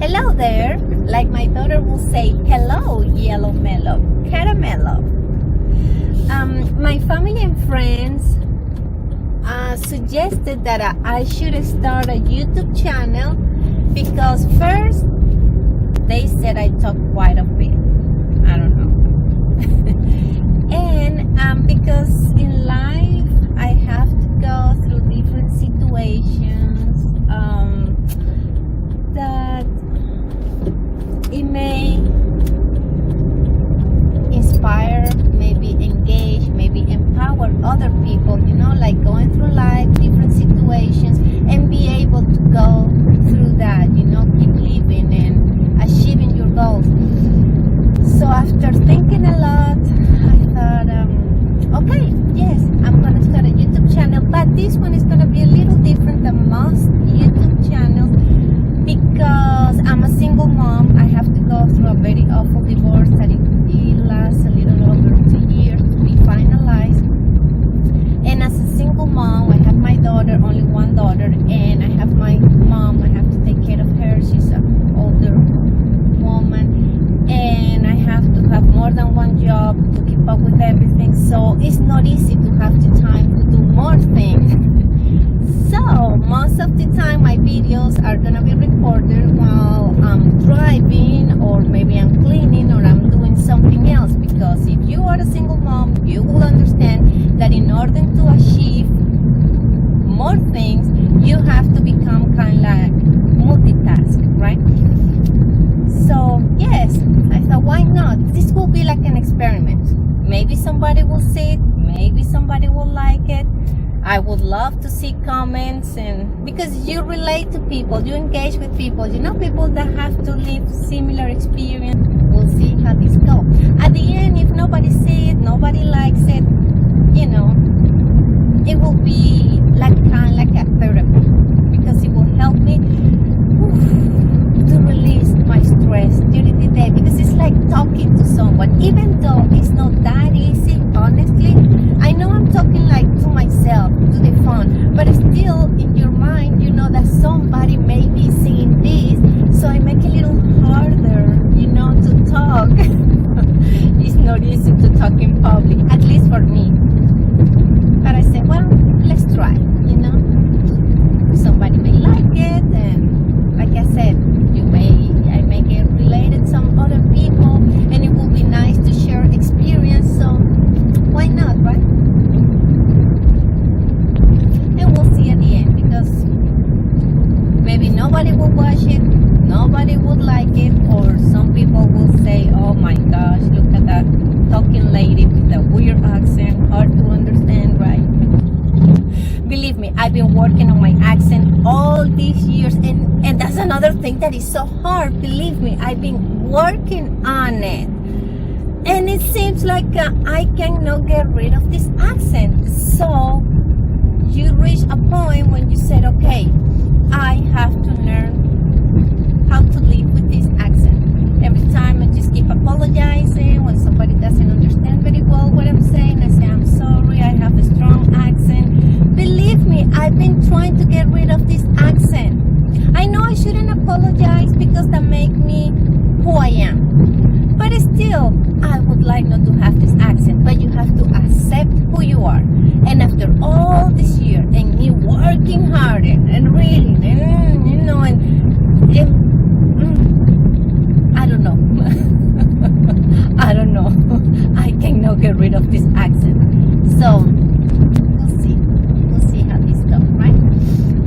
Hello there. Like my daughter will say, hello, yellow mellow, caramello. My family and friends suggested that I should start a YouTube channel because first, they said I talk quite a bit. I don't know. And because in life, I have to go through different situations that it may inspire, maybe engage, maybe empower other people, like going through life, different situations, and be able to go through that, keep living and achieving your goals. So after thinking a lot, I thought, okay, yes, I'm going to start a YouTube channel, but this one is going to be a little different than most YouTube channels because I'm a single mom. I have to go through a very awful divorce that it lasts a little over 2 years to be finalized. And as a single mom, I have my daughter, only one daughter, and I have my mom. I have to take care of her. She's an older woman, and I have to have more than one job to keep up with everything. So it's not easy to have the time to do more things. So most of the time my videos are gonna be recorded while I'm driving, or maybe I'm cleaning, or I'm doing something else, because if you are a single mom, you will understand that in order to achieve more things, you have to become kind of like multitask, right? So yes, I thought, why not? This will be like an experiment. Maybe somebody will see it, maybe somebody will like it. I would love to see comments, and because you relate to people, you engage with people, people that have to live similar experience. We'll see how this goes. At the end, if nobody sees it, nobody likes it, it will be like kind of like a therapy, because it will help me to release my stress during the day, because it's like talking to someone, even though it's not that easy, honestly. I know I'm talking like to myself, to the phone, but still in your mind, you know that somebody may be seeing this, so I make it a little harder, to talk. It's not easy to talk in public, at least for me. But I said, well, let's try, Somebody may like it, and like I said, I may get related to some other people, and it will be nice to share experience, so why not, right? And we'll see at the end, because maybe nobody will watch it, nobody would like it, or some people will say, oh my gosh, look at that talking lady with a weird accent, hard to understand, right? Believe me, I've been working on my accent all these years, and that's another thing that is so hard. Believe me, I've been working on it, and it seems like I cannot get rid of this accent. So you reach a point when you said, okay, I have to learn how to live with this accent. Every time I just keep apologizing when somebody doesn't understand very well what I'm saying. I say, I'm sorry, I have a strong accent. Believe me, I've been trying to get rid of this accent. I know I shouldn't apologize because that makes me who I am. But still, I would like not to have this accent. But you have to accept who you are. And after all this year, and me working hard and reading, I don't know. I don't know. I cannot get rid of this accent. So, we'll see. We'll see how this goes, right?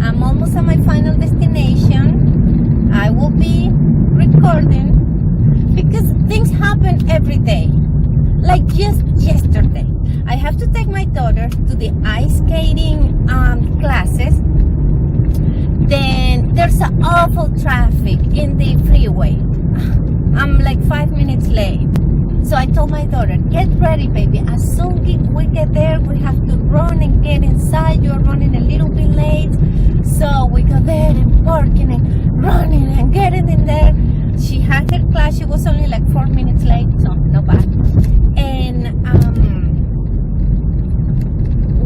I'm almost at my final destination. I will be recording because things happen every day. Like just yesterday, I have to take my daughter to the ice skating classes. Then there's an awful traffic in the freeway. I'm like 5 minutes late. So I told my daughter, get ready, baby. As soon as we get there, we have to run and get inside. You're running a little bit late. So we go there and parking and running and getting in there. She had her class. She was only like 4 minutes late, so no bad. And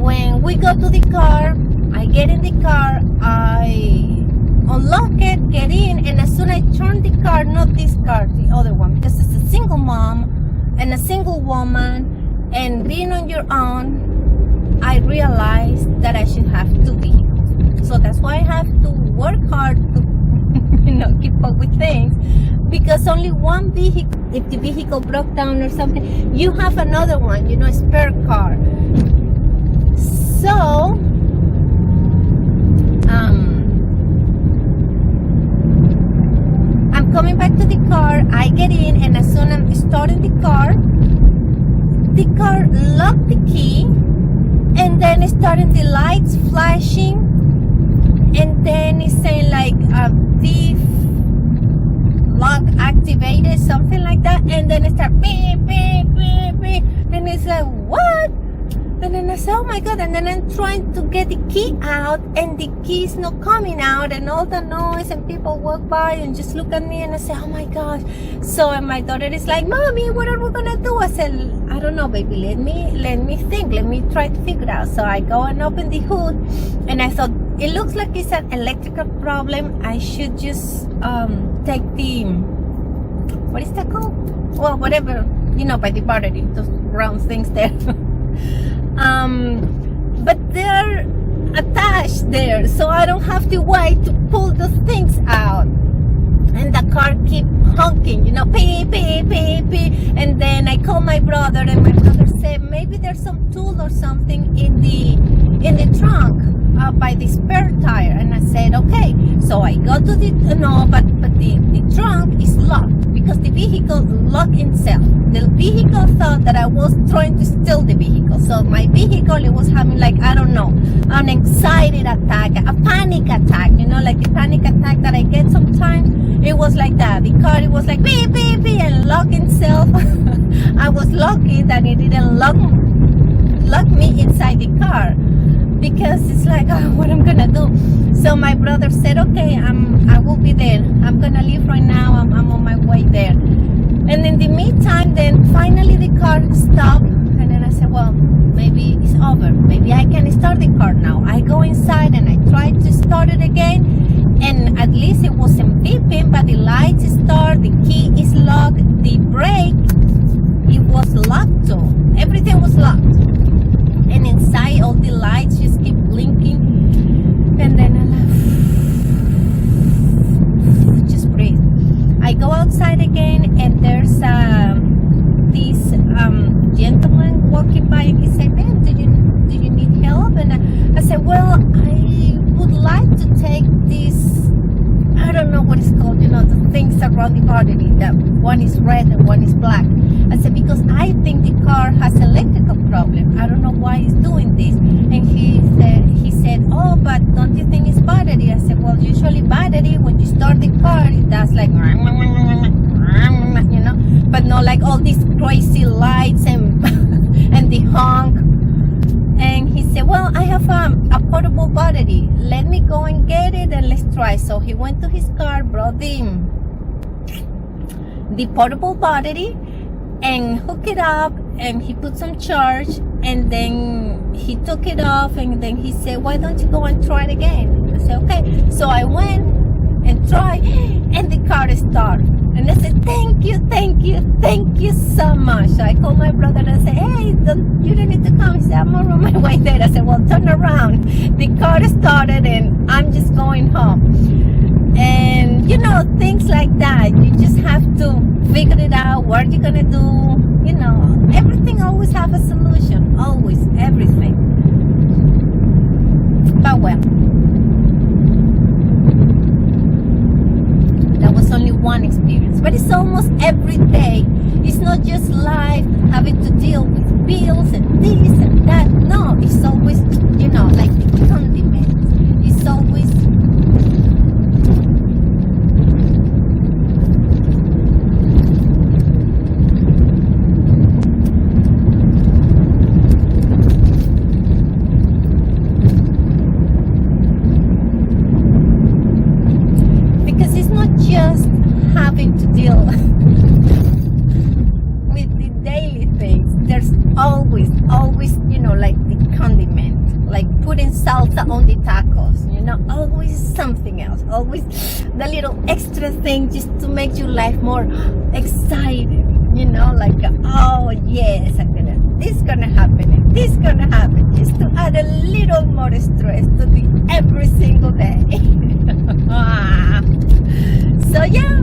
when we go to the car, I get in the car, I unlock it, get in, and as soon as I turn the the car, not this car, the other one, because it's a single mom and a single woman, and being on your own, I realized that I should have 2 vehicles. So that's why I have to work hard to, keep up with things, because only one vehicle, if the vehicle broke down or something, you have another one, a spare car. So, I'm coming back to the car, I get in, and as soon as I'm starting the car locked the key, and then it started the lights flashing, and then it's saying like the lock activated, something like that, and then it started beep, beep, beep, beep, and it's like, what? And then I said, oh my God, and then I'm trying to get the key out, and the key is not coming out, and all the noise, and people walk by and just look at me, and I say, oh my gosh. So, and my daughter is like, Mommy, what are we gonna do? I said, I don't know, baby, let me think, let me try to figure it out. So I go and open the hood, and I thought, it looks like it's an electrical problem. I should just take the, what is that called? Well, whatever, by the battery, those round things there. But they're attached there, so I don't have to wait to pull the things out. And the car keep honking, beep, beep, beep, beep. And then I call my brother, and my brother said, maybe there's some tool or something in the trunk by the spare tire. And I said, okay. So I go to the trunk is locked because the vehicle locked itself. The vehicle thought that I was trying to steal the vehicle. So my vehicle, it was having like, I don't know, an anxiety attack, a panic attack, like the panic attack that I get sometimes. It was like that. The car, it was like beep, beep, beep, and lock itself. I was lucky that it didn't lock me inside the car, because it's like, oh, what I'm gonna do. So my brother said, okay, I will be there. I'm gonna leave right now. I'm on my way there. And in the meantime, then finally the car stopped, and then I said, well, maybe it's over. Maybe I can start the car now. I go inside and I try to start it again, and at least it wasn't beeping, but the lights start, the key is locked, the brake, it was locked too. Everything was locked. And inside, all the lights just keep blinking. And then I just breathe. I go outside again, and there's this gentleman walking by, and he said, "Ma'am, do you need help?" And I said, "Well, I would like to take this. I don't know what it's called. The things around the artery. That one is red and one is black." I said, because I think the car has electrical problem. I don't know why it's doing this. And he said, oh, but don't you think it's battery? I said, well, usually battery, when you start the car, it does like, but not like all these crazy lights and and the honk. And he said, well, I have a portable battery. Let me go and get it, and let's try. So he went to his car, brought the portable battery, and hook it up, and he put some charge, and then he took it off, and then he said, why don't you go and try it again? I said, okay. So I went and tried, and the car started. And I said, thank you so much. So I called my brother and I said, hey, you don't need to come. He said, I'm on my way there. I said, well, turn around. The car started, and I'm just going home. And things like that, you just have to figure it out. What you're gonna do, everything always have a solution, always, everything. But well, that was only one experience, but it's almost every day. It's not just life having to deal with bills and this and that. No, it's always, like the condiment. It's always just having to deal with the daily things. There's always, like the condiment, like put putting salsa on the tacos, you know, always something else, always the little extra thing just to make your life more excited, you know, like, oh yes, this is gonna happen, and this is gonna happen, just to add a little more stress to the every single day. So yeah,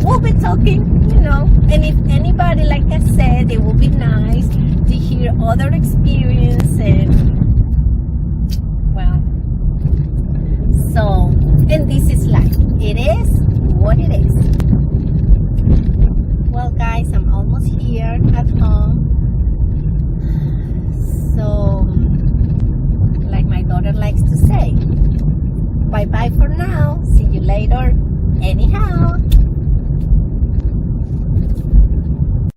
we'll be talking, you know, and if anybody, like I said, it will be nice to hear other experience and